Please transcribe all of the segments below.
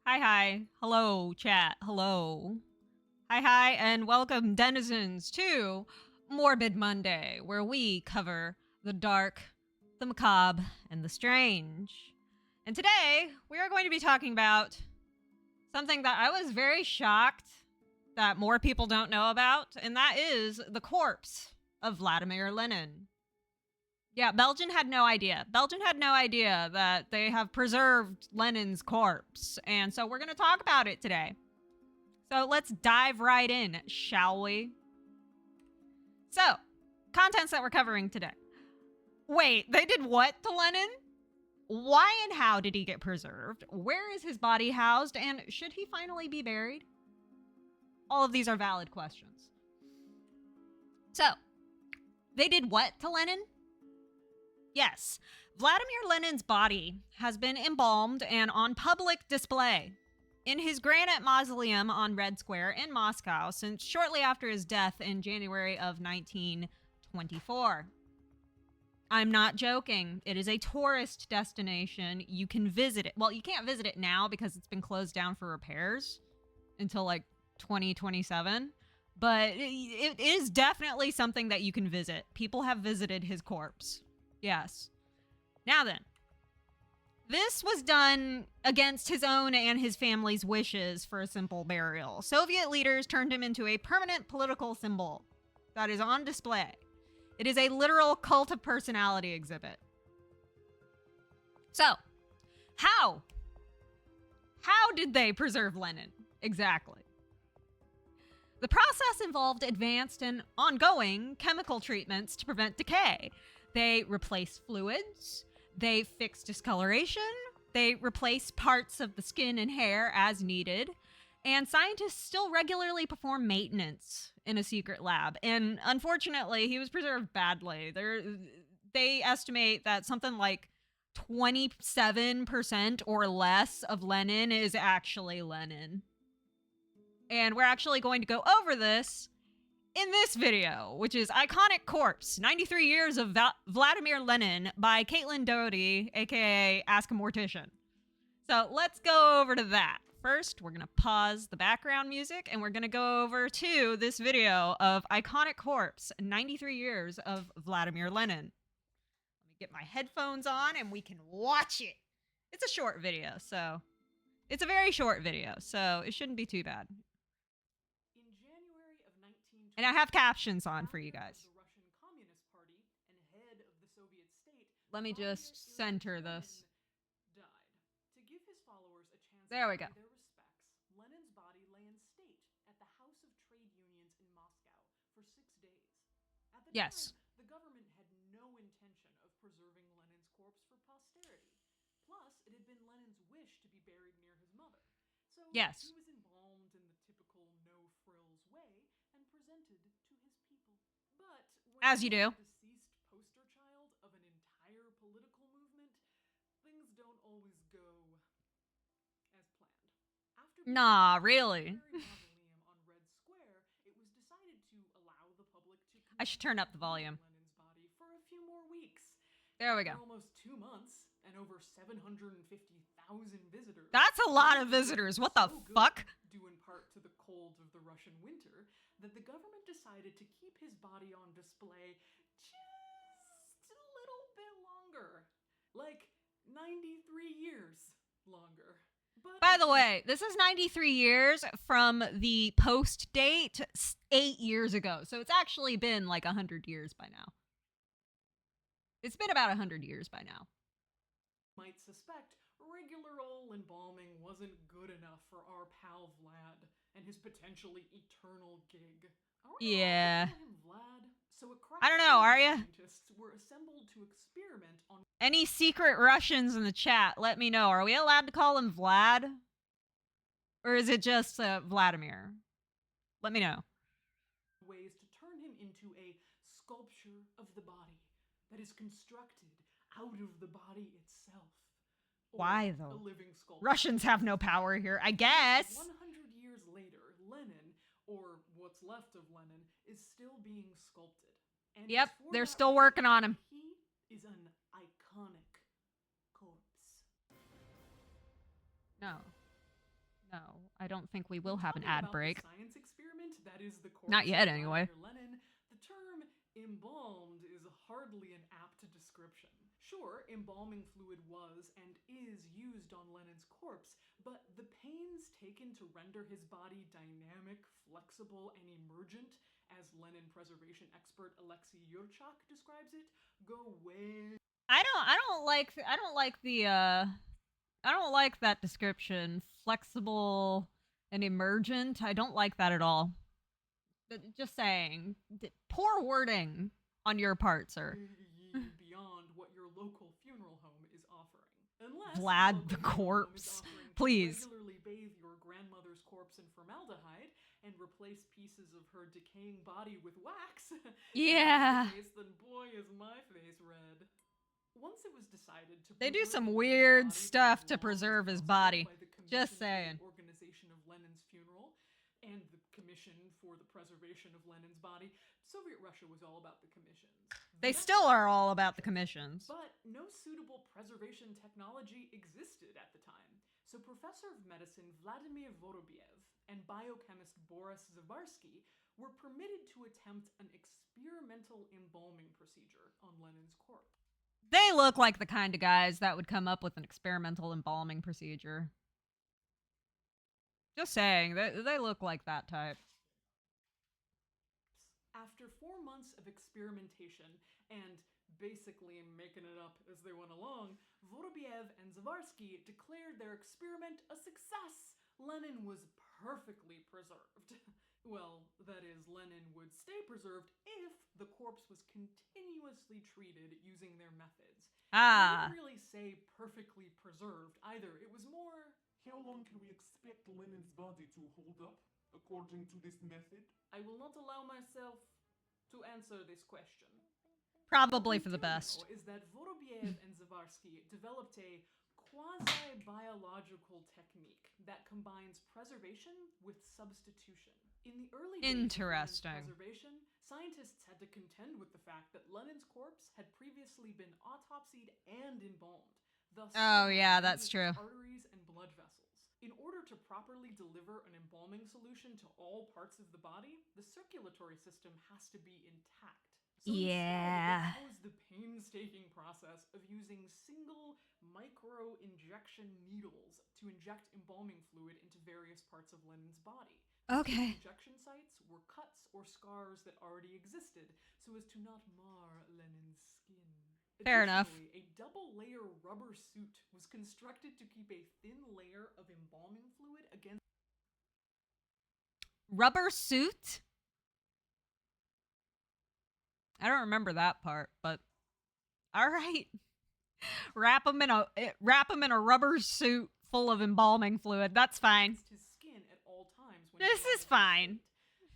Hi, hi. Hello, chat. Hello. Hi, hi, and welcome, denizens, to Morbid Monday, where we cover the dark, the macabre, and the strange. And today, we are going to be talking about something that I was very shocked that more people don't know about, and that is the corpse of Vladimir Lenin. Yeah, Belgian had no idea. Belgian had no idea that they have preserved Lenin's corpse. And so we're going to talk about it today. So let's dive right in, shall we? So, contents that we're covering today. Wait, they did what to Lenin? Why and how did he get preserved? Where is his body housed? And should he finally be buried? All of these are valid questions. So, they did what to Lenin? Yes, Vladimir Lenin's body has been embalmed and on public display in his granite mausoleum on Red Square in Moscow since shortly after his death in January of 1924. I'm not joking. It is a tourist destination. You can visit it. Well, you can't visit it now because it's been closed down for repairs until like 2027. But it is definitely something that you can visit. People have visited his corpse. Yes. Now then, this was done against his own and his family's wishes for a simple burial. Soviet leaders turned him into a permanent political symbol that is on display. It is a literal cult of personality exhibit. So, how? How did they preserve Lenin? Exactly. The process involved advanced and ongoing chemical treatments to prevent decay. They replace fluids, they fix discoloration, they replace parts of the skin and hair as needed, and scientists still regularly perform maintenance in a secret lab. And unfortunately, he was preserved badly. They estimate that something like 27% or less of Lenin is actually Lenin. And we're actually going to go over this in this video, which is Iconic Corpse, 93 Years of Vladimir Lenin by Caitlin Doughty, aka Ask a Mortician. So let's go over to that. First, we're gonna pause the background music and we're gonna go over to this video of Iconic Corpse, 93 Years of Vladimir Lenin. Let me get my headphones on and we can watch it. It's a short video, so it's a very short video, so it shouldn't be too bad. And I have captions on for you guys. Let me just center this. There we go. Lenin's body lay in state at the House of Trade Unions in Moscow for 6 days. At the Yes. time, the government had no intention of preserving Lenin's corpse for posterity. Plus, it had been Lenin's wish to be buried near his mother. So Yes. he was embalmed in the typical no-frills way and presented to his people. But when As you do. the deceased poster child of an entire political movement, things don't always go as planned. After Nah, really. mausoleum on Red Square, it was decided to allow the public to I should turn up the volume. Lenin's body for a few more weeks. There we go. For almost 2 months and over 750,000 visitors. That's a lot of visitors. What the fuck? Due in part to the cold of the Russian winter, that the government decided to keep his body on display just a little bit longer. Like 93 years longer. But By the way, this is 93 years from the post date 8 years ago. So it's actually been like 100 years by now. It's been about 100 years by now. Might suspect regular old embalming wasn't good enough for our pal Vlad and his potentially eternal gig. Yeah. Vlad? So I don't know, are ya? Scientists were assembled to experiment on Any secret Russians in the chat, let me know. Are we allowed to call him Vlad? Or is it just Vladimir? Let me know. ways to turn him into a sculpture of the body that is constructed out of the body itself. Why, Or though? A living sculpture. Russians have no power here, I guess. 100 years later, Lenin, or what's left of Lenin, is still being sculpted. And Yep, it's for they're that still reason working on him. He is an iconic corpse. No. I don't think we will When have an talking ad about break. the science experiment that is the Not corpse yet, of anyway. Vladimir Lenin, the term embalmed is hardly an apt description. Sure, embalming fluid was and is used on Lenin's corpse, but the pains taken to render his body dynamic, flexible, and emergent, as Lenin preservation expert Alexei Yurchak describes it, go way. I don't like that description. Flexible and emergent. I don't like that at all. Just saying. Poor wording on your part, sir. Beyond what your local funeral home is offering. Unless Vlad the your local funeral home is corpse. offering to Please. regularly bathe your grandmother's corpse in formaldehyde and replace pieces of her decaying body with wax. Yeah. If that's the case, then boy is my face red. Once it was decided to They do preserve some Lenin's weird body for stuff as to long as preserve his possible body. by the Just Commission for saying. the Organization of Lenin's Funeral and the Commission for the Preservation of Lenin's Body, Soviet Russia was all about the commissions. They still are all about the commissions. But no suitable preservation technology existed at the time. So Professor of Medicine Vladimir Vorobiev and biochemist Boris Zavarsky were permitted to attempt an experimental embalming procedure on Lenin's corpse. They look like the kind of guys that would come up with an experimental embalming procedure. Just saying, they look like that type. After 4 months of experimentation and basically making it up as they went along, Vorobiev and Zavarsky declared their experiment a success. Lenin was perfectly preserved. Well, that is, Lenin would stay preserved if the corpse was continuously treated using their methods. They didn't really say perfectly preserved either. It was more, how long can we expect Lenin's body to hold up, according to this method? I will not allow myself to answer this question. Probably for the best. What we do know is that Vorobiev and Zavarsky developed a quasi-biological technique that combines preservation with substitution. In the early days of Lenin's preservation, scientists had to contend with the fact that Lenin's corpse had previously been autopsied and embalmed, thus that's true. Arteries and blood vessels. In order to properly deliver an embalming solution to all parts of the body, the circulatory system has to be intact. So instead, that was the painstaking process of using single micro-injection needles to inject embalming fluid into various parts of Lenin's body. Okay. These injection sites were cuts or scars that already existed, so as to not mar Lenin's skin. Fair enough. A double-layer rubber suit was constructed to keep a thin layer of embalming fluid against... Rubber suit? I don't remember that part, but all right. Wrap him in a rubber suit full of embalming fluid. That's fine. His skin at all times when this is fine.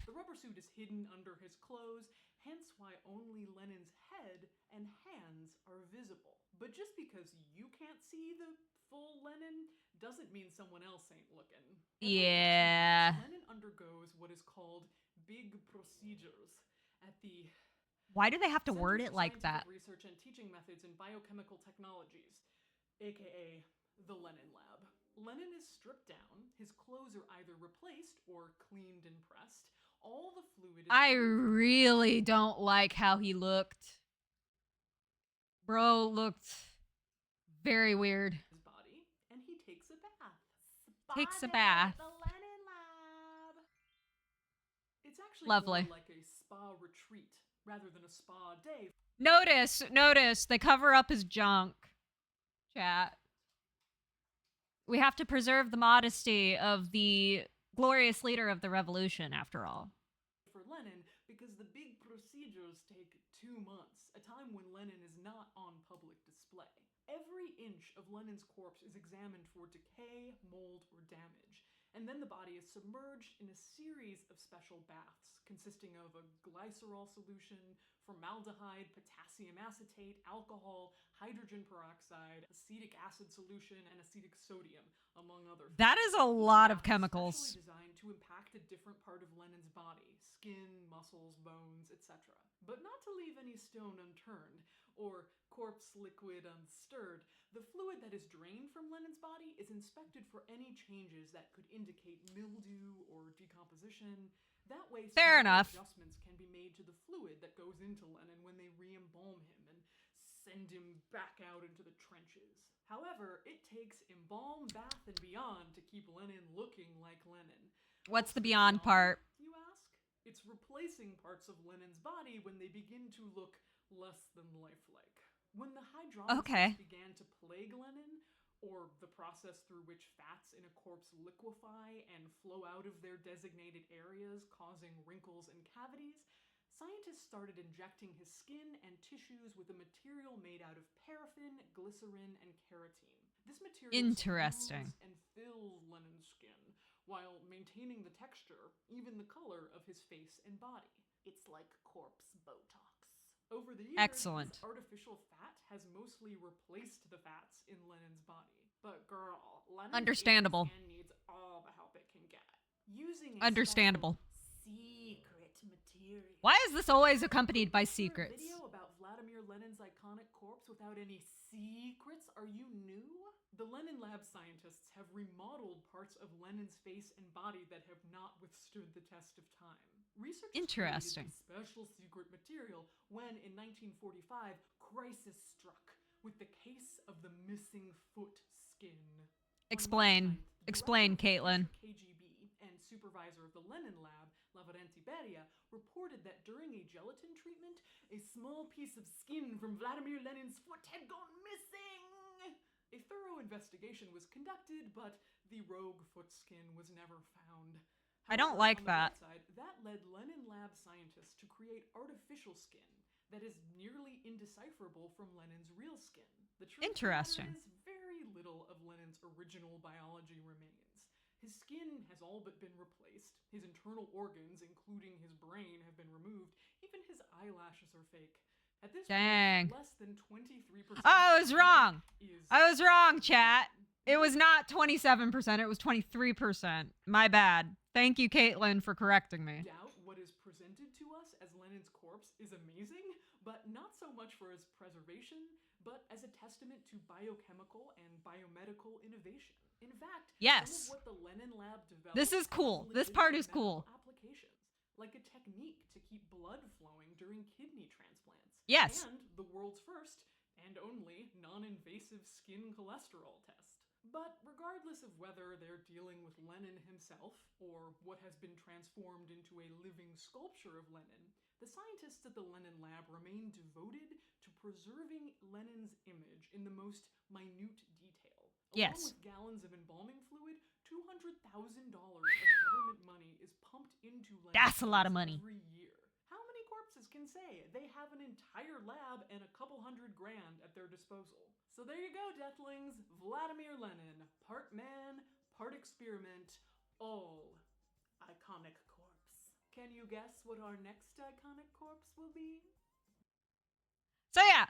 The rubber suit is hidden under his clothes, hence why only Lenin's head and hands are visible. But just because you can't see the full Lenin doesn't mean someone else ain't looking. Yeah. Lenin undergoes what is called big procedures at the... Why do they have to word it like that? Research and Teaching Methods in Biochemical Technologies, aka the Lenin Lab. Lenin is stripped down, his clothes are either replaced or cleaned and pressed. All the fluid is... I really don't like how he looked. Bro looked very weird. His body, and he takes a bath. Takes a bath. The Lenin Lab. It's actually lovely. More like a spa retreat rather than a spa day. Notice, they cover up his junk. Chat. We have to preserve the modesty of the glorious leader of the revolution, after all. For Lenin, because the big procedures take 2 months, a time when Lenin is not on public display. Every inch of Lenin's corpse is examined for decay, mold, or damage, and then the body is submerged in a series of special baths consisting of a glycerol solution, formaldehyde, potassium acetate, alcohol, hydrogen peroxide, acetic acid solution, and acetic sodium, among other things. That is a lot of chemicals. Specially designed to impact a different part of Lenin's body, skin, muscles, bones, etc. But not to leave any stone unturned, or corpse liquid unstirred. The fluid that is drained from Lenin's body is inspected for any changes that could indicate mildew or decomposition. That way, Fair small enough. adjustments can be made to the fluid that goes into Lenin when they re-embalm him and send him back out into the trenches. However, it takes embalm, bath, and beyond to keep Lenin looking like Lenin. What's the What's beyond part? You ask? It's replacing parts of Lenin's body when they begin to look less than lifelike. When the hydrolysis began to plague Lenin, or the process through which fats in a corpse liquefy and flow out of their designated areas, causing wrinkles and cavities, scientists started injecting his skin and tissues with a material made out of paraffin, glycerin, and keratin. This material Interesting. and fills Lenin's skin while maintaining the texture, even the color of his face and body. It's like corpse Botox. Over the years, Excellent. this artificial fat has mostly replaced the fats in Lenin's body. But girl, Lenin's Understandable. skin needs all the help it can get. Using a Understandable. secret material. Why is this always accompanied by A secrets? video about Vladimir Lenin's iconic corpse without any secrets? Are you new? The Lenin Lab scientists have remodeled parts of Lenin's face and body that have not withstood the test of time. Researchers Interesting. created a special secret material when, in 1945, crisis struck with the case of the missing foot skin. Explain. Explain, Caitlin. KGB and supervisor of the Lenin Lab, Vladimir Lenin, reported that during a gelatin treatment, a small piece of skin from Vladimir Lenin's foot had gone missing. A thorough investigation was conducted, but the rogue foot skin was never found. I don't However, like on the that. bright side, that led Lenin Lab scientists to create artificial skin that is nearly indecipherable from Lenin's real skin. The truth of the matter Interesting. is, very little of Lenin's original biology remains. His skin has all but been replaced. His internal organs, including his brain, have been removed. Even his eyelashes are fake. At this Dang. point, less than 23%. I was wrong. Is I was wrong, chat. It was not 27%, it was 23%. My bad. Thank you, Caitlin, for correcting me. doubt what is presented to us as Lenin's corpse is amazing, but not so much for its preservation, but as a testament to biochemical and biomedical innovation. In fact, Yes. some of what the Lenin Lab developed This is cool. has This part is legitimate cool. medical applications, like a technique to keep blood flowing during kidney transplants. Yes. And the world's first and only non-invasive skin cholesterol test. But regardless of whether they're dealing with Lenin himself, or what has been transformed into a living sculpture of Lenin, the scientists at the Lenin Lab remain devoted to preserving Lenin's image in the most minute detail. Yes. Along with gallons of embalming fluid, $200,000 of government money is pumped into Lenin's That's a lot of corpse money. every year. How many corpses can say they have an entire lab and a couple $100,000 at their disposal? So there you go, Deathlings. Vladimir Lenin, part man, part experiment, all iconic corpse. Can you guess what our next iconic corpse will be? So yeah,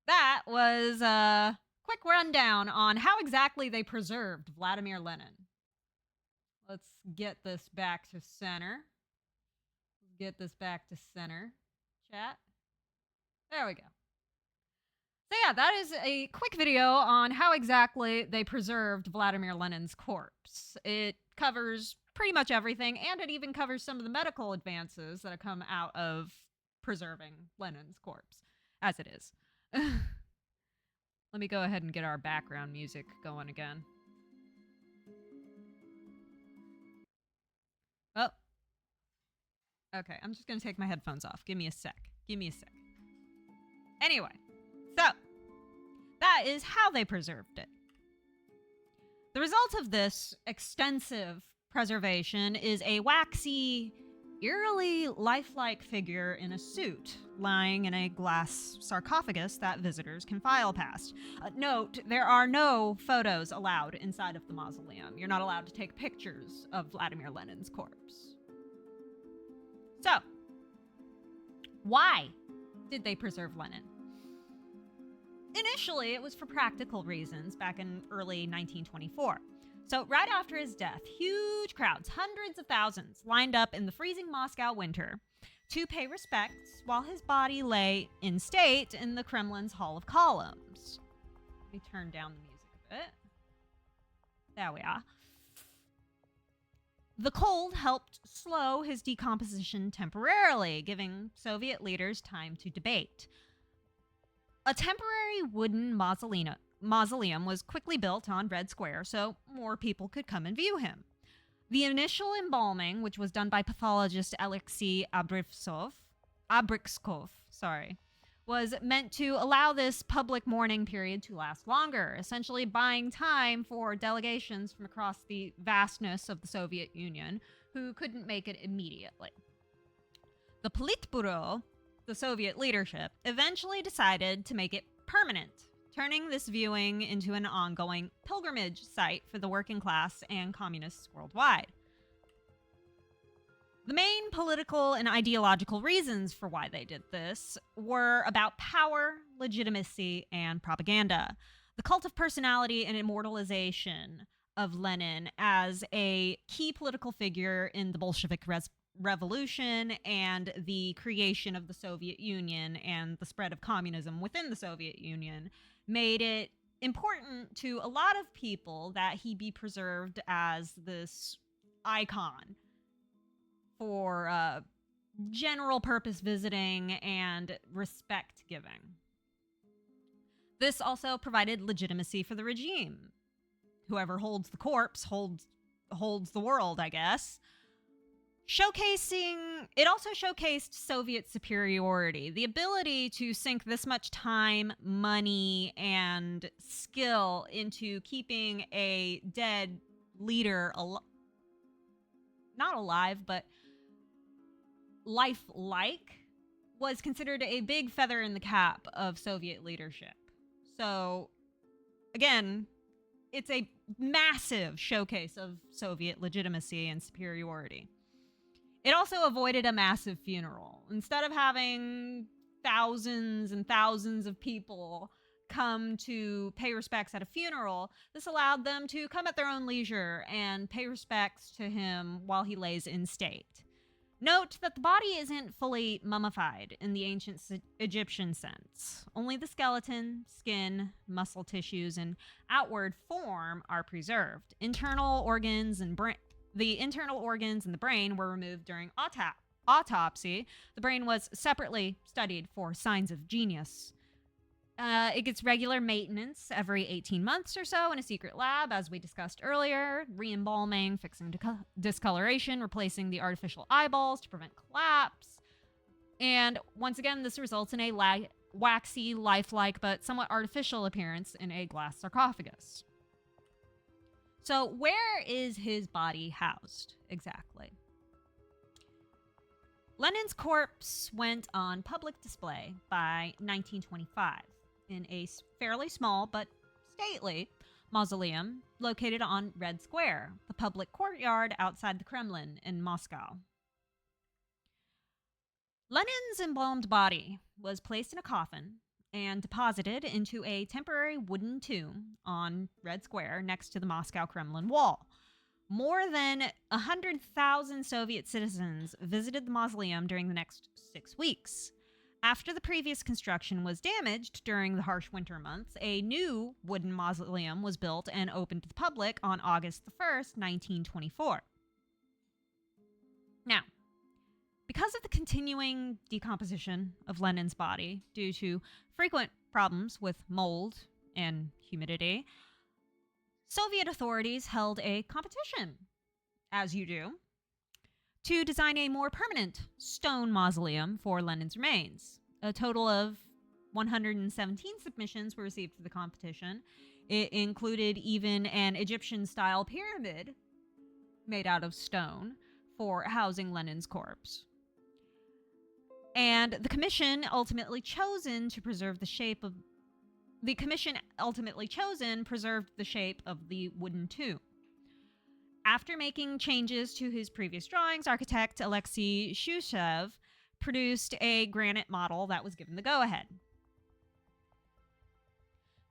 that was a quick rundown on how exactly they preserved Vladimir Lenin. Let's get this back to center. Chat. There we go. So yeah, that is a quick video on how exactly they preserved Vladimir Lenin's corpse. It covers pretty much everything, and it even covers some of the medical advances that have come out of preserving Lenin's corpse, as it is. Let me go ahead and get our background music going again. Oh. Okay, I'm just gonna take my headphones off. Give me a sec. Anyway, so that is how they preserved it. The result of this extensive preservation is a waxy, eerily lifelike figure in a suit lying in a glass sarcophagus that visitors can file past. Note, there are no photos allowed inside of the mausoleum. You're not allowed to take pictures of Vladimir Lenin's corpse. So, why did they preserve Lenin? Initially, it was for practical reasons back in early 1924. So right after his death, huge crowds, hundreds of thousands, lined up in the freezing Moscow winter to pay respects while his body lay in state in the Kremlin's Hall of Columns. Let me turn down the music a bit. There we are. The cold helped slow his decomposition temporarily, giving Soviet leaders time to debate. A temporary wooden mausoleum was quickly built on Red Square so more people could come and view him. The initial embalming, which was done by pathologist Alexei Abrikskov, was meant to allow this public mourning period to last longer, essentially buying time for delegations from across the vastness of the Soviet Union who couldn't make it immediately. The Politburo, the Soviet leadership, eventually decided to make it permanent, turning this viewing into an ongoing pilgrimage site for the working class and communists worldwide. The main political and ideological reasons for why they did this were about power, legitimacy, and propaganda. The cult of personality and immortalization of Lenin as a key political figure in the Bolshevik revolution and the creation of the Soviet Union and the spread of communism within the Soviet Union made it important to a lot of people that he be preserved as this icon for general purpose visiting and respect giving. This also provided legitimacy for the regime. Whoever holds the corpse holds the world, I guess. It also showcased Soviet superiority, the ability to sink this much time, money, and skill into keeping a dead leader not alive, but lifelike, was considered a big feather in the cap of Soviet leadership. So, again, it's a massive showcase of Soviet legitimacy and superiority. It also avoided a massive funeral. Instead of having thousands and thousands of people come to pay respects at a funeral, this allowed them to come at their own leisure and pay respects to him while he lays in state. Note that the body isn't fully mummified in the ancient Egyptian sense. Only the skeleton, skin, muscle tissues, and outward form are preserved. The internal organs and the brain were removed during autopsy. The brain was separately studied for signs of genius. It gets regular maintenance every 18 months or so in a secret lab, as we discussed earlier, re-embalming, fixing discoloration, replacing the artificial eyeballs to prevent collapse. And once again, this results in a waxy, lifelike, but somewhat artificial appearance in a glass sarcophagus. So where is his body housed exactly? Lenin's corpse went on public display by 1925 in a fairly small but stately mausoleum located on Red Square, the public courtyard outside the Kremlin in Moscow. Lenin's embalmed body was placed in a coffin and deposited into a temporary wooden tomb on Red Square next to the Moscow Kremlin wall. More than 100,000 Soviet citizens visited the mausoleum during the next 6 weeks. After the previous construction was damaged during the harsh winter months, a new wooden mausoleum was built and opened to the public on August 1st, 1924. Now, because of the continuing decomposition of Lenin's body due to frequent problems with mold and humidity, Soviet authorities held a competition, as you do, to design a more permanent stone mausoleum for Lenin's remains. A total of 117 submissions were received for the competition. It included even an Egyptian-style pyramid made out of stone for housing Lenin's corpse. And the commission ultimately chosen preserved the shape of the wooden tomb. After making changes to his previous drawings, architect Alexei Shoutout produced a granite model that was given the go-ahead.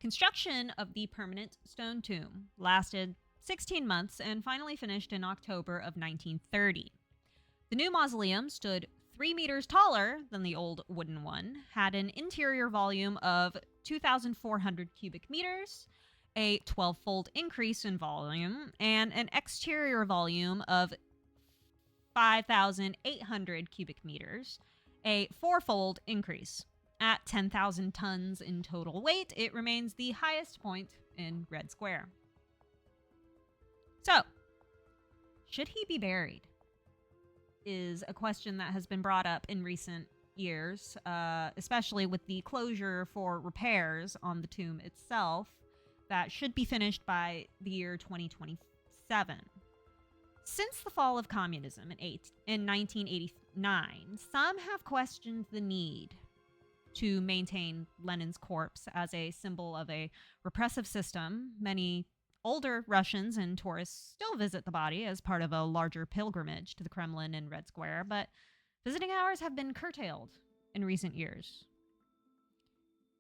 Construction of the permanent stone tomb lasted 16 months and finally finished in October of 1930. The new mausoleum stood 3 meters taller than the old wooden one, had an interior volume of 2,400 cubic meters, a 12-fold increase in volume, and an exterior volume of 5,800 cubic meters, a 4-fold increase. At 10,000 tons in total weight, it remains the highest point in Red Square. So, should he be buried? Is a question that has been brought up in recent years, especially with the closure for repairs on the tomb itself that should be finished by the year 2027. Since the fall of communism in 1989, some have questioned the need to maintain Lenin's corpse as a symbol of a repressive system. Many older Russians and tourists still visit the body as part of a larger pilgrimage to the Kremlin and Red Square, but visiting hours have been curtailed in recent years.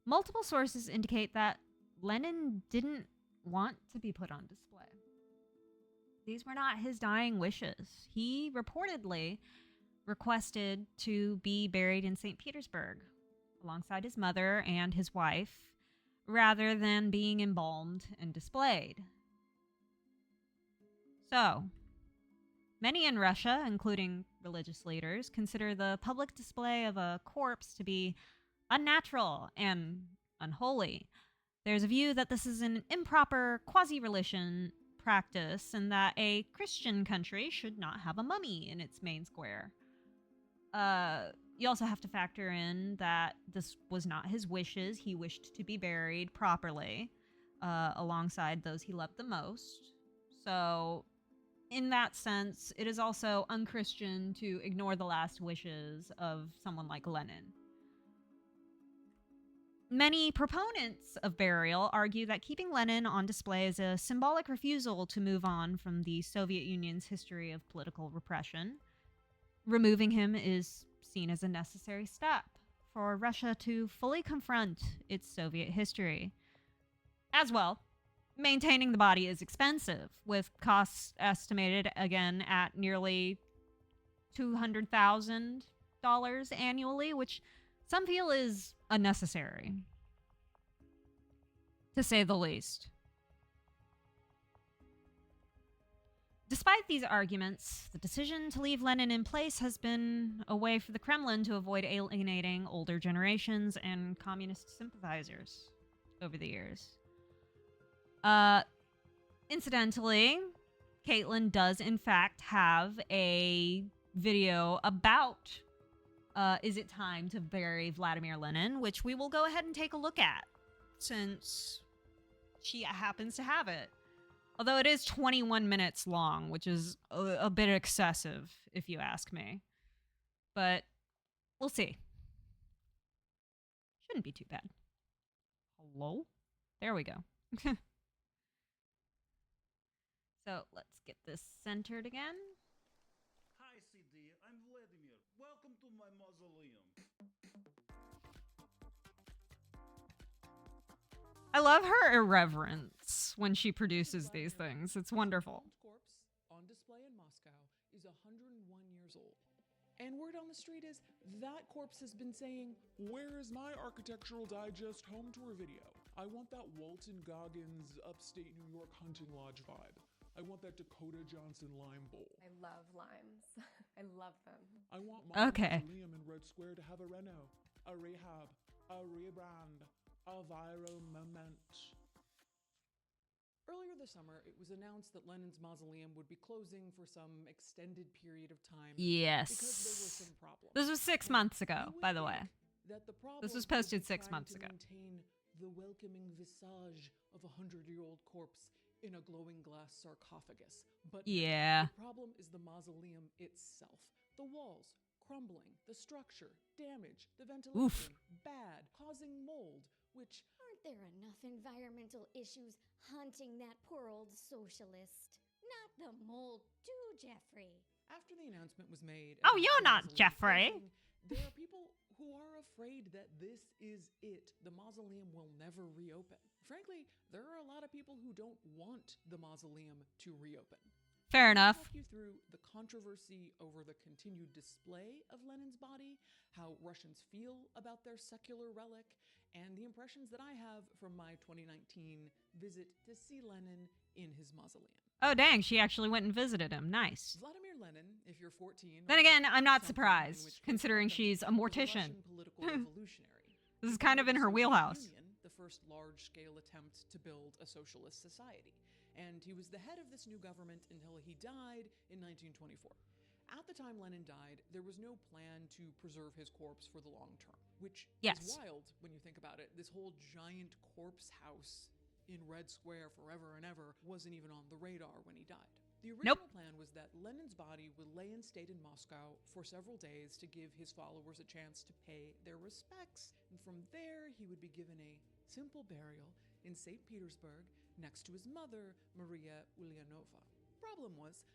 Multiple sources indicate that Lenin didn't want to be put on display. These were not his dying wishes. He reportedly requested to be buried in St. Petersburg alongside his mother and his wife, rather than being embalmed and displayed. So, many in Russia, including religious leaders, consider the public display of a corpse to be unnatural and unholy. There's a view that this is an improper quasi-religion practice and that a Christian country should not have a mummy in its main square. You also have to factor in that this was not his wishes. He wished to be buried properly alongside those he loved the most. So, in that sense, it is also unchristian to ignore the last wishes of someone like Lenin. Many proponents of burial argue that keeping Lenin on display is a symbolic refusal to move on from the Soviet Union's history of political repression. Removing him is seen as a necessary step for Russia to fully confront its Soviet history. As well, maintaining the body is expensive, with costs estimated again at nearly $200,000 annually, which some feel is unnecessary, to say the least. Despite these arguments, the decision to leave Lenin in place has been a way for the Kremlin to avoid alienating older generations and communist sympathizers over the years. Incidentally, Caitlin does in fact have a video about Is It Time to Bury Vladimir Lenin, which we will go ahead and take a look at, since she happens to have it. Although it is 21 minutes long, which is a bit excessive, if you ask me. But we'll see. Shouldn't be too bad. Hello? There we go. So let's get this centered again. Hi, CD. I'm Vladimir. Welcome to my mausoleum. I love her irreverence when she produces these things. It's wonderful. Corpse on display in Moscow is 101 years old. And word on the street is that corpse has been saying, Where is my Architectural Digest home tour video? I want that Walton Goggins upstate New York hunting lodge vibe. I want that Dakota Johnson lime bowl. I love limes. I love them. I want my Okay. mausoleum in Red Square to have a reno, a rehab, a rebrand, a viral moment. earlier this summer, it was announced that Lenin's mausoleum would be closing for some extended period of time. Yes. Because there were some problems. This was 6 months ago, by the way. That the This was problem posted with 6 trying months to ago. Maintain the welcoming visage of a 100-year-old corpse in a glowing glass sarcophagus. But no, Yeah. the problem is the mausoleum itself. The walls crumbling, the structure damaged, the ventilation bad, causing mold, which Aren't there enough environmental issues haunting that poor old socialist? Not the mold, too, Jeffrey. after the announcement was made. Oh, about you're the not mausoleum Jeffrey. closing, there are people who are afraid that this is it. The mausoleum will never reopen. Frankly, there are a lot of people who don't want the mausoleum to reopen. Fair I'll enough. Walk you through the controversy over the continued display of Lenin's body, how Russians feel about their secular relic, and the impressions that I have from my 2019 visit to see Lenin in his mausoleum. Oh, dang, she actually went and visited him. Nice. Vladimir Lenin, if you're 14, Then or again, I'm not something, in surprised, which case considering welcome, she's a was mortician. Russian political revolutionary. This is He kind of founded in the her Soviet wheelhouse. Union, the first large-scale attempt to build a socialist society. And he was the head of this new government until he died in 1924. At the time Lenin died, there was no plan to preserve his corpse for the long term, which Yes. is wild when you think about it. This whole giant corpse house in Red Square forever and ever wasn't even on the radar when he died. The original plan was that Lenin's body would lay in state in Moscow for several days to give his followers a chance to pay their respects. And from there, he would be given a simple burial in St. Petersburg next to his mother, Maria Ulyanova. Problem was,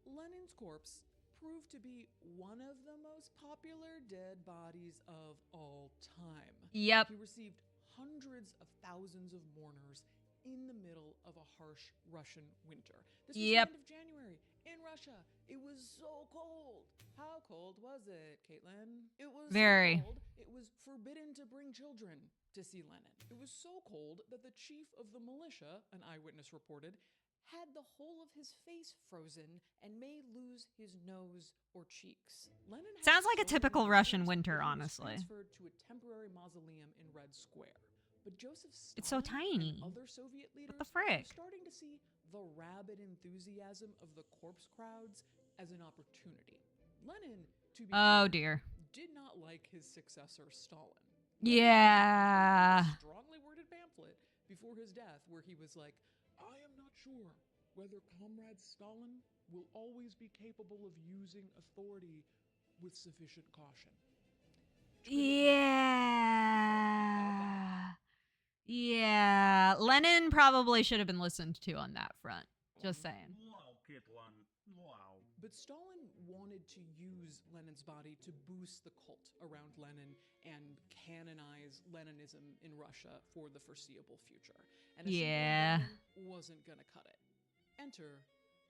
Lenin's corpse proved to be one of the most popular dead bodies of all time. Yep. He received hundreds of thousands of mourners in the middle of a harsh Russian winter. This was the end of January in Russia. It was so cold. How cold was it, Caitlin? It was Very. so cold, it was forbidden to bring children to see Lenin. It was so cold that the chief of the militia, an eyewitness reported, had the whole of his face frozen and may lose his nose or cheeks. Lenin had Sounds like a so many typical wounds Russian that winter, he was honestly. transferred to a temporary mausoleum in Red Square. But Joseph Stalin It's so tiny. and other Soviet leaders the were frick? starting to see the rabid enthusiasm of the corpse crowds as an opportunity. Lenin, to be Oh, clear, dear. did not like his successor Stalin. Lenin Yeah. wrote a strongly worded pamphlet before his death where he was like, I am not sure whether Comrade Stalin will always be capable of using authority with sufficient caution. Yeah. Yeah. Lenin probably should have been listened to on that front. Just saying. Wow, Caitlin. Wow. But Stalin wanted to use Lenin's body to boost the cult around Lenin and canonize Leninism in Russia for the foreseeable future. And a simple Yeah. Lenin wasn't gonna cut it. Enter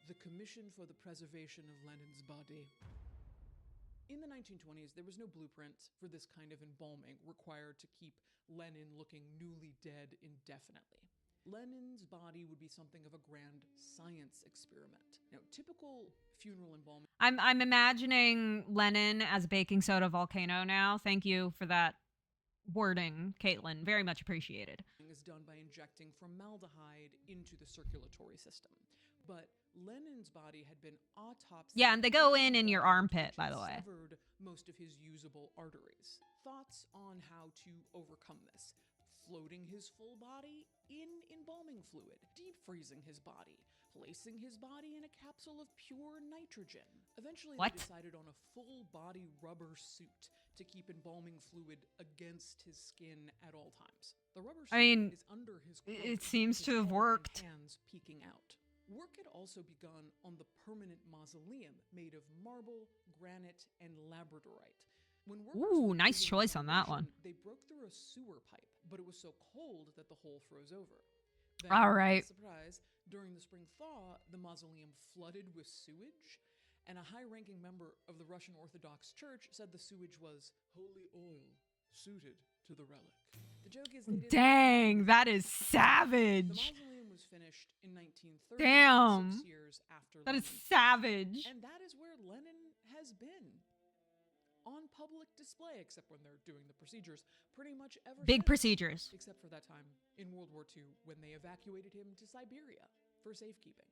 the Commission for the Preservation of Lenin's Body. In the 1920s, there was no blueprint for this kind of embalming required to keep Lenin looking newly dead indefinitely. Lenin's body would be something of a grand science experiment. Now, typical funeral embalming I'm imagining Lenin as a baking soda volcano now. Thank you for that wording, Caitlin. Very much appreciated. is done by injecting formaldehyde into the circulatory system. But Lenin's body had been autopsied. Yeah, and they go in your armpit, which by had the way. Severed most of his usable arteries. Thoughts on how to overcome this? Floating his full body in embalming fluid, deep freezing his body, placing his body in a capsule of pure nitrogen. Eventually, What? they decided on a full body rubber suit to keep embalming fluid against his skin at all times. The rubber suit I mean, is under his it clothing, seems his to have head and worked. hands peeking out. Work had also begun on the permanent mausoleum made of marble, granite, and labradorite. When workers Ooh, went nice through the choice on that one. foundation, they broke through a sewer pipe, but it was so cold that the hole froze over. Then, All right. surprise, during the spring thaw, the mausoleum flooded with sewage, and a high-ranking member of the Russian Orthodox Church said the sewage was Holy oil suited to the relic. the joke is they didn't Dang, that is The savage. mausoleum was finished in 1930, Damn. 6 years after That is Lenin. savage. And that is where Lenin has been. On public display, except when they're doing the procedures, pretty much ever Big since. procedures. Except for that time in World War II when they evacuated him to Siberia for safekeeping.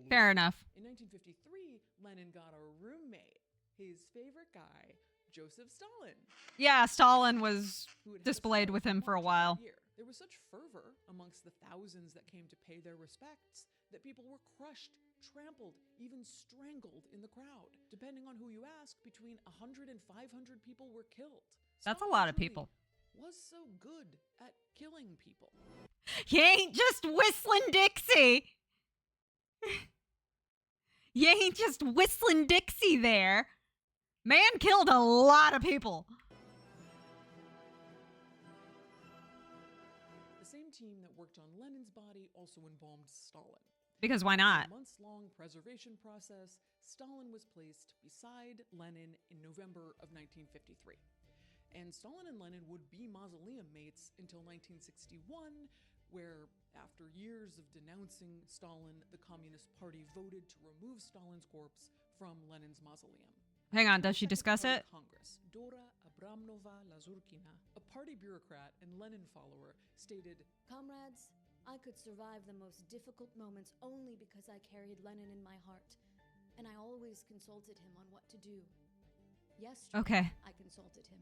Fair enough. In 1953, Lenin got a roommate, his favorite guy, Joseph Stalin, Yeah, Stalin was who had displayed held with him for a March that while. year. There was such fervor amongst the thousands that came to pay their respects that people were crushed, trampled, even strangled in the crowd. Depending on who you ask, between 100 and 500 people were killed. That's a Stalin lot of truly people. Was so good at killing people. You ain't just whistling Dixie. You ain't just whistling Dixie there. Man killed a lot of people. The same team that worked on Lenin's body also embalmed Stalin. Because why After not? a months-long preservation process, Stalin was placed beside Lenin in November of 1953. And Stalin and Lenin would be mausoleum mates until 1961, where, after years of denouncing Stalin, the Communist Party voted to remove Stalin's corpse from Lenin's mausoleum. Hang on, does The she Second discuss Party it? Congress, Dora Abramnova Lazurkina, a party bureaucrat and Lenin follower, stated, Comrades, I could survive the most difficult moments only because I carried Lenin in my heart, and I always consulted him on what to do. Yesterday, Okay. I consulted him.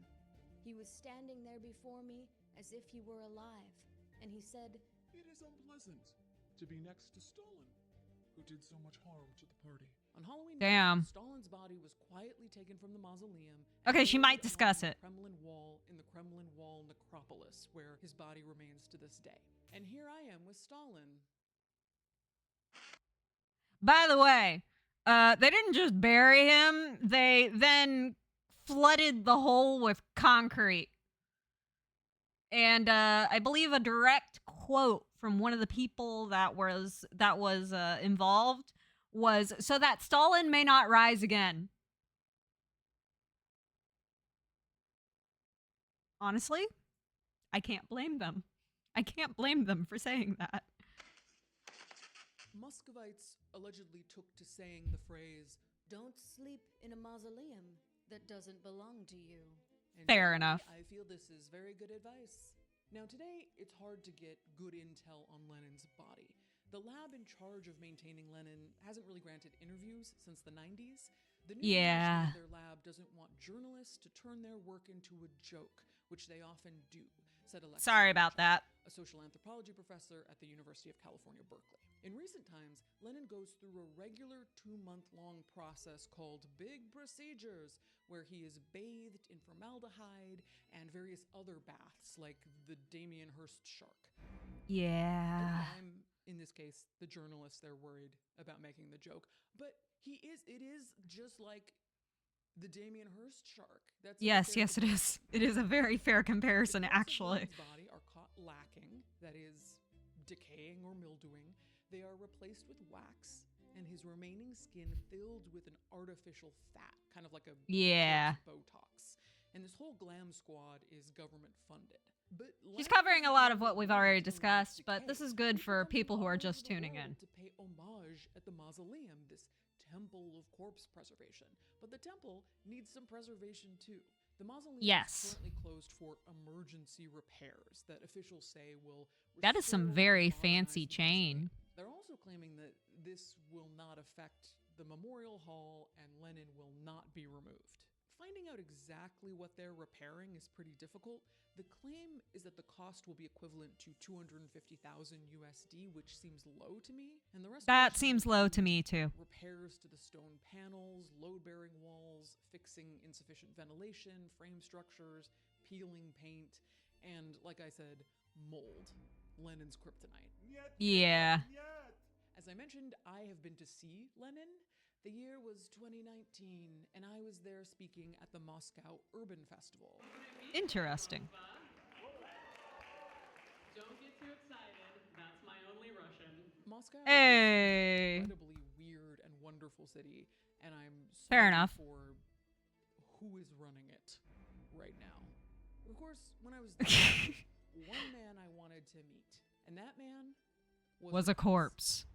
He was standing there before me as if he were alive, and he said, It is unpleasant to be next to Stalin, who did so much harm to the party. on Halloween Damn. night, Stalin's body was quietly taken from the mausoleum. and Okay, she buried might along discuss the it. Kremlin Wall in the Kremlin Wall necropolis, where his body remains to this day. And here I am with Stalin. By the way, they didn't just bury him, they then flooded the hole with concrete. And I believe a direct quote from one of the people that was involved was, so that Stalin may not rise again. Honestly, I can't blame them. I can't blame them for saying that. Muscovites allegedly took to saying the phrase, Don't sleep in a mausoleum that doesn't belong to you. and Fair today, enough. I feel this is very good advice. Now today, it's hard to get good intel on Lenin's body. The lab in charge of maintaining Lenin hasn't really granted interviews since the 90s. The new Yeah. direction of their lab doesn't want journalists to turn their work into a joke, which they often do, said Alexei Sorry about Volchak, that. a social anthropology professor at the University of California, Berkeley. In recent times, Lenin goes through a regular 2-month-long process called Big Procedures, where he is bathed in formaldehyde and various other baths, like the Damien Hirst shark. Yeah. I'm, in this case, the journalist they're worried about making the joke. But it is just like the Damien Hirst shark. That's a Yes, fair yes, it comparison. is. It is a very fair The comparison, parts of actually. Lenin's body are caught lacking, that is, decaying or mildewing. They are replaced with wax, and his remaining skin filled with an artificial fat, kind of like a Yeah. Botox. And this whole glam squad is government funded. But She's Lenin covering a doesn't lot know of what we've Lenin's already decay. discussed, but this is good for come people from who all are over just the tuning world in. to pay homage at the mausoleum, this temple of corpse preservation. But the temple needs some preservation too. The mausoleum Yes. is currently closed for emergency repairs that officials say will That is some restore and very modernize fancy the chain. mausoleum. They're also claiming that this will not affect the memorial hall and Lenin will not be removed. Finding out exactly what they're repairing is pretty difficult. The claim is that the cost will be equivalent to 250,000 USD, which seems low to me. And the rest That seems low to me, too. repairs to the stone panels, load-bearing walls, fixing insufficient ventilation, frame structures, peeling paint, and, like I said, mold. Lenin's kryptonite. Yeah. As I mentioned, I have been to see Lenin. The year was 2019, and I was there speaking at the Moscow Urban Festival. Interesting. Don't get too excited. That's my only Russian. Moscow is Hey. an incredibly weird and wonderful city, and I'm Fair sorry enough. for who is running it right now. Of course, when I was there, there was one man I wanted to meet, and that man Was a corpse.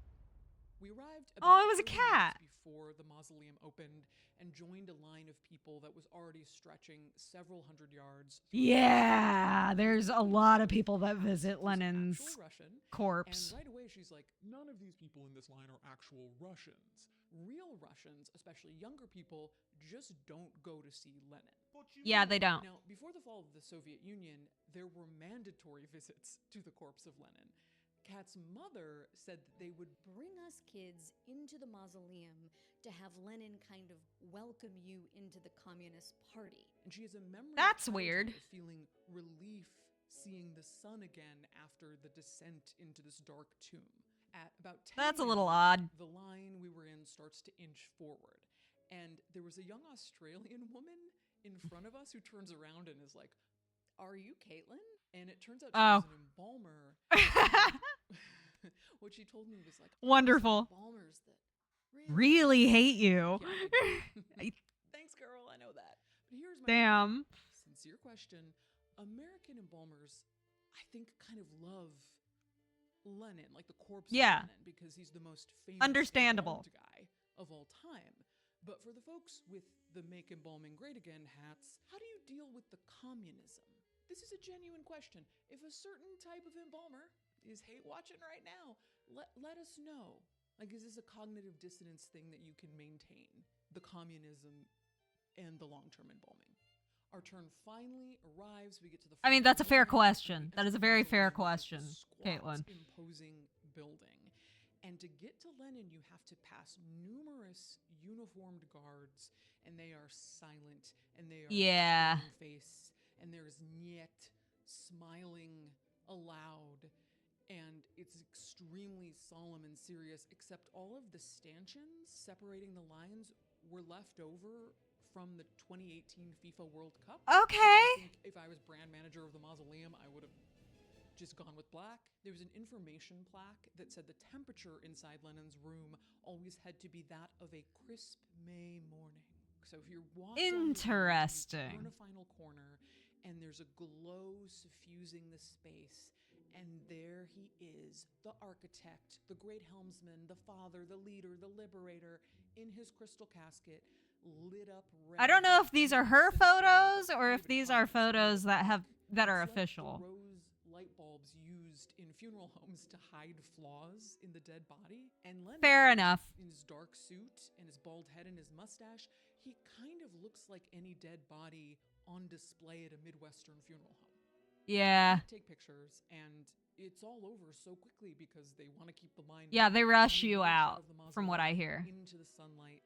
We arrived Oh, about it was a 30 minutes cat. before the mausoleum opened and joined a line of people that was already stretching several hundred yards. Yeah, there's a lot of people that visit Actual Lenin's Russian, corpse. and right away she's like, None of these people in this line are actual Russians. real Russians, especially younger people, just don't go to see Lenin. Yeah, they don't. Now, before the fall of the Soviet Union, there were mandatory visits to the corpse of Lenin. Kat's mother said that they would Bring us kids into the mausoleum to have Lenin kind of welcome you into the Communist Party. and she has a memory That's of weird. childhood feeling relief seeing the sun again after the descent into this dark tomb. At about 10 That's a little a.m., odd. the line we were in starts to inch forward. And there was a young Australian woman in front of us who turns around and is like, "Are you Caitlin?" And it turns out she Oh. was an embalmer. What what she told me was like, Wonderful. embalmers that Really hate you. Thanks, girl. I know that. But here's my Damn. sincere question. American embalmers, I think, kind of love Lenin, like the corpse Yeah. of Lenin, because he's the most famous Understandable. embalmed guy of all time. But for the folks with the Make Embalming Great Again hats, how do you deal with the communism? This is a genuine question. If a certain type of embalmer is hate watching right now, let us know. Like, is this a cognitive dissonance thing that you can maintain? The communism and the long-term embalming. Our turn finally arrives. We get to the I mean, front that's a of the fair line, question. and we That is a enter the very fair mausoleum, which is question, this squat, Caitlin. imposing building. And to get to Lenin, you have to pass numerous uniformed guards, and they are silent, and they are Yeah. face, and there's Niet smiling aloud, and it's extremely solemn and serious, except all of the stanchions separating the lines were left over from the 2018 FIFA World Cup. Okay. I think if I was brand manager of the mausoleum, I would have just gone with black. There was an information plaque that said the temperature inside Lenin's room always had to be that of a crisp May morning. So if you're walking, Interesting. turn a final corner, and there's a glow suffusing the space, and there he is, the architect, the great helmsman, the father, the leader, the liberator, in his crystal casket, lit up red. I don't know if these are her with the photos symbol or of if these are David photos that are It's like official. the rose light bulbs used in funeral homes to hide flaws in the dead body. And Lenin, Fair enough. in his dark suit and his bald head and his mustache, he kind of looks like any dead body on display at a Midwestern funeral home. Yeah. Take pictures, and it's all over so quickly because they want to keep the line. Yeah, they moving, rush and you they get out, of the from what I mausoleum hear. into the sunlight.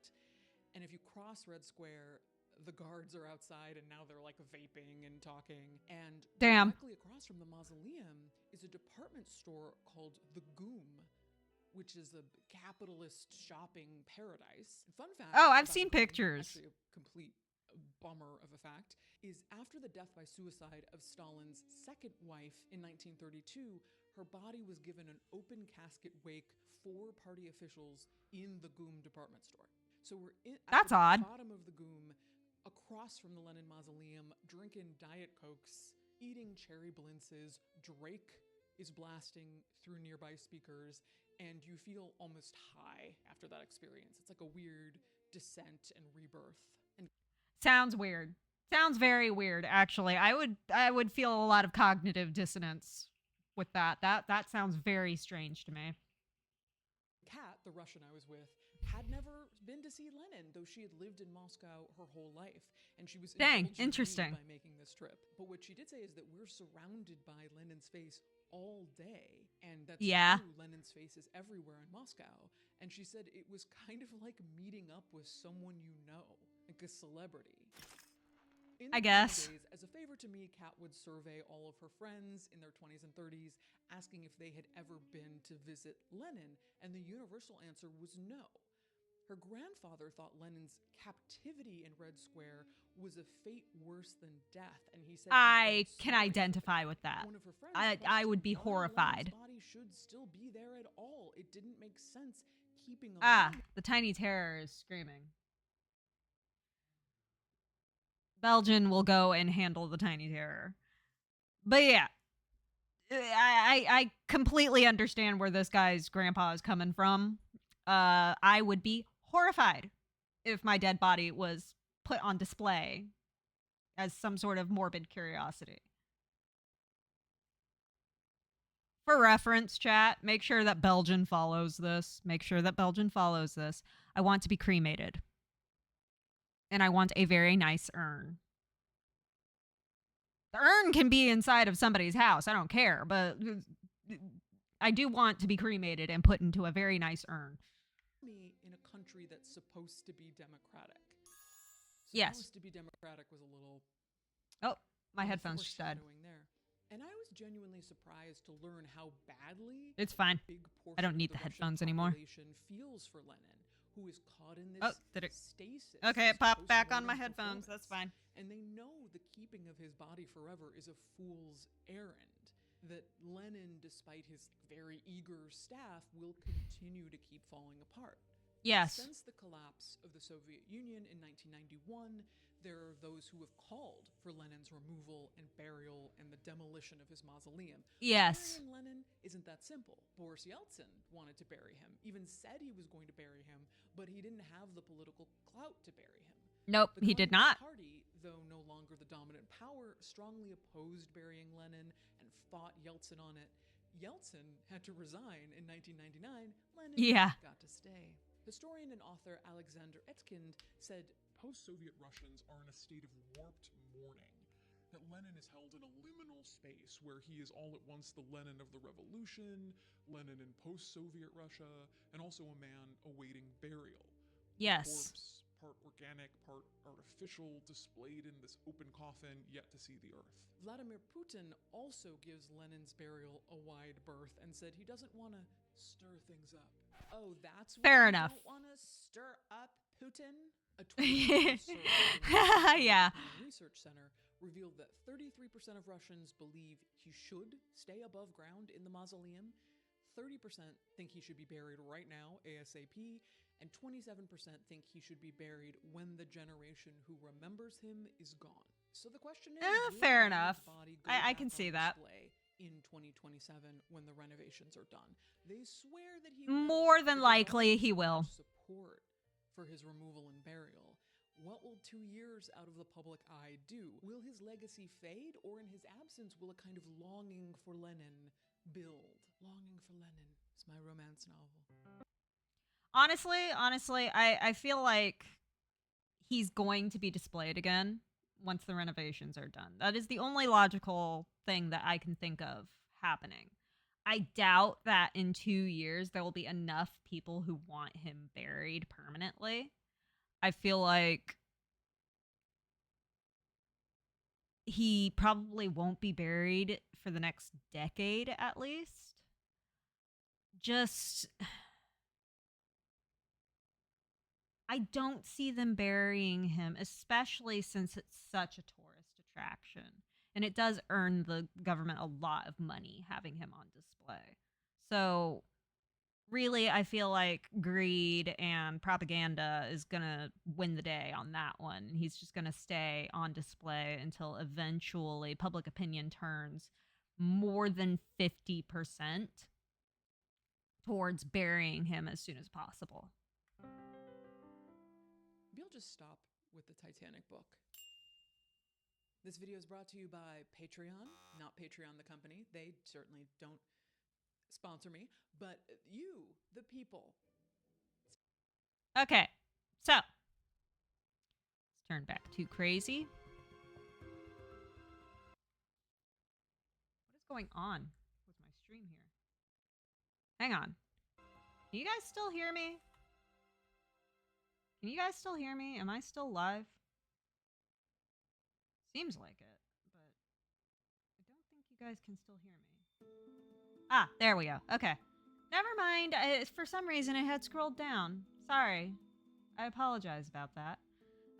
And if you cross Red Square, the guards are outside, and now they're like vaping and talking. And Damn. directly across from the mausoleum is a department store called the Goom, which is a capitalist shopping paradise. Fun fact. Oh, I've about seen Goom, pictures. Actually, a complete bummer of a fact, is after the death by suicide of Stalin's second wife in 1932, her body was given an open casket wake for party officials in the Goom department store. So we're That's at the odd. bottom of the Goom, across from the Lenin Mausoleum, drinking Diet Cokes, eating cherry blintzes. Drake is blasting through nearby speakers, and you feel almost high after that experience. It's like a weird descent and rebirth. And Sounds weird. Sounds very weird, actually. I would feel a lot of cognitive dissonance with that. That sounds very strange to me. Kat, the Russian I was with, had never been to see Lenin, though she had lived in Moscow her whole life, and she was Dang, indulging me interesting. by making this trip. But what she did say is that we're surrounded by Lenin's face all day, and that's Yeah. true. Lenin's face is everywhere in Moscow, and she said it was kind of like meeting up with someone you know, like a celebrity. In I the guess. early days, as a favor to me, Kat would survey all of her friends in their 20s and 30s, asking if they had ever been to visit Lenin, and the universal answer was no. Her grandfather thought Lenin's captivity in Red Square was a fate worse than death, and he said I can identify with that. One of her friends I would be questioned why horrified. Lenin's body should still be there at all. It didn't make sense keeping a Ah, mummy. the tiny terror is screaming. Belgian will go and handle the tiny terror. But yeah, I completely understand where this guy's grandpa is coming from. I would be horrified if my dead body was put on display as some sort of morbid curiosity. For reference, chat, make sure that Belgian follows this. Make sure that Belgian follows this. I want to be cremated. And I want a very nice urn. The urn can be inside of somebody's house. I don't care. But I do want to be cremated and put into a very nice urn. Me in a country that's supposed to be democratic. Yes. Supposed to be democratic was a little Oh, my headphones just died. foreshadowing there. And I was genuinely surprised to learn how badly It's fine. a big portion I don't of need the Russian headphones anymore. population feels for Lenin, who is caught in this Oh, did it? stasis. Okay, this it popped back on my postmortem headphones. performance. That's fine. And they know the keeping of his body forever is a fool's errand. that Lenin, despite his very eager staff, will continue to keep falling apart. Yes. Since the collapse of the Soviet Union in 1991, there are those who have called for Lenin's removal and burial and the demolition of his mausoleum. Yes. Burying Lenin isn't that simple. Boris Yeltsin wanted to bury him, even said he was going to bury him, but he didn't have the political clout to bury him. Nope, The he did Communist not. Party, though no longer the dominant power, strongly opposed burying Lenin and fought Yeltsin on it. Yeltsin had to resign in 1999. Lenin got to stay. Historian and author Alexander Etkind said, Post-Soviet Russians are in a state of warped mourning. That Lenin is held in a liminal space where he is all at once the Lenin of the revolution, Lenin in post-Soviet Russia, and also a man awaiting burial. Yes. A corpse, part organic, part artificial, displayed in this open coffin, yet to see the earth. Vladimir Putin also gives Lenin's burial a wide berth and said he doesn't want to stir things up. Oh, that's fair why enough. You don't want to stir up Putin? A 20 survey Yeah. Research Center revealed that 33% of Russians believe he should stay above ground in the mausoleum, 30% think he should be buried right now, ASAP, and 27% think he should be buried when the generation who remembers him is gone. So the question is, will fair Lenin's enough. body go I back can on see that. display in 2027 when the renovations are done? They swear that he More will, than but there's likely also he so will. much support for his removal and burial. What will 2 years out of the public eye do? Will his legacy fade, or in his absence will a kind of longing for Lenin build? Longing for Lenin. It's my romance novel. Honestly, I feel like he's going to be displayed again once the renovations are done. That is the only logical thing that I can think of happening. I doubt that in 2 years there will be enough people who want him buried permanently. I feel like he probably won't be buried for the next decade at least. Just, I don't see them burying him, especially since it's such a tourist attraction. And it does earn the government a lot of money having him on display. So really, I feel like greed and propaganda is going to win the day on that one. He's just going to stay on display until eventually public opinion turns more than 50% towards burying him as soon as possible. Maybe I'll just stop with the Titanic book. This video is brought to you by Patreon, not Patreon the company. They certainly don't sponsor me, but you, the people. Okay, so let's turn back to crazy. What is going on with my stream here? Hang on. Can you guys still hear me? Can you guys still hear me? Am I still live? Seems like it, but I don't think you guys can still hear me. Ah, there we go. Okay. Never mind. For some reason, it had scrolled down. Sorry. I apologize about that.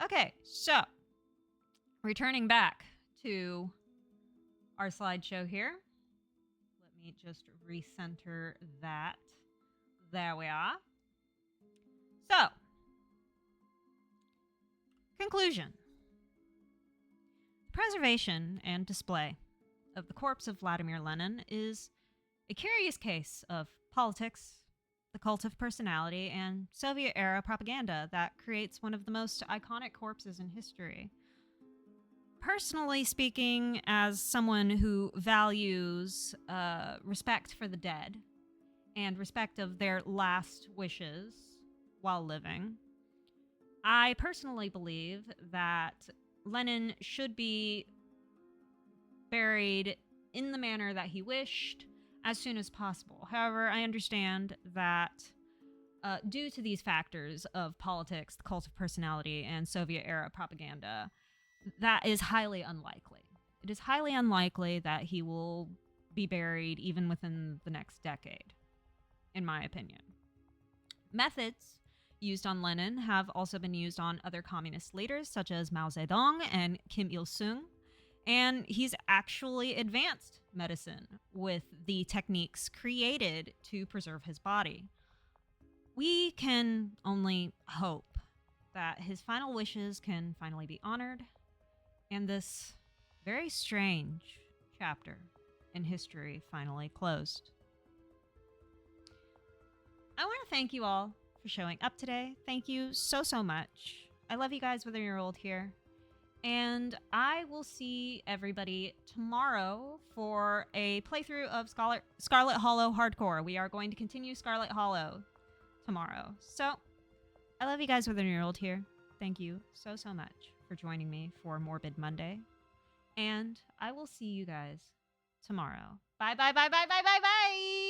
Okay, so returning back to our slideshow here. Let me just recenter that. There we are. So, conclusion. Preservation and display of the corpse of Vladimir Lenin is a curious case of politics, the cult of personality, and Soviet-era propaganda that creates one of the most iconic corpses in history. Personally speaking, as someone who values respect for the dead and respect of their last wishes while living, I personally believe that Lenin should be buried in the manner that he wished as soon as possible. However, I understand that due to these factors of politics, the cult of personality, and Soviet-era propaganda, that is highly unlikely. It is highly unlikely that he will be buried even within the next decade, in my opinion. Methods used on Lenin have also been used on other communist leaders such as Mao Zedong and Kim Il-sung, And he's actually advanced medicine with the techniques created to preserve his body. We can only hope that his final wishes can finally be honored, and this very strange chapter in history finally closed. I want to thank you all for showing up today. Thank you so, so much. I love you guys, whether you're old here. And I will see everybody tomorrow for a playthrough of Scarlet Hollow Hardcore. We are going to continue Scarlet Hollow tomorrow. So, I love you guys, whether you're old here. Thank you so, so much for joining me for Morbid Monday. And I will see you guys tomorrow. Bye, bye, bye, bye, bye, bye, bye!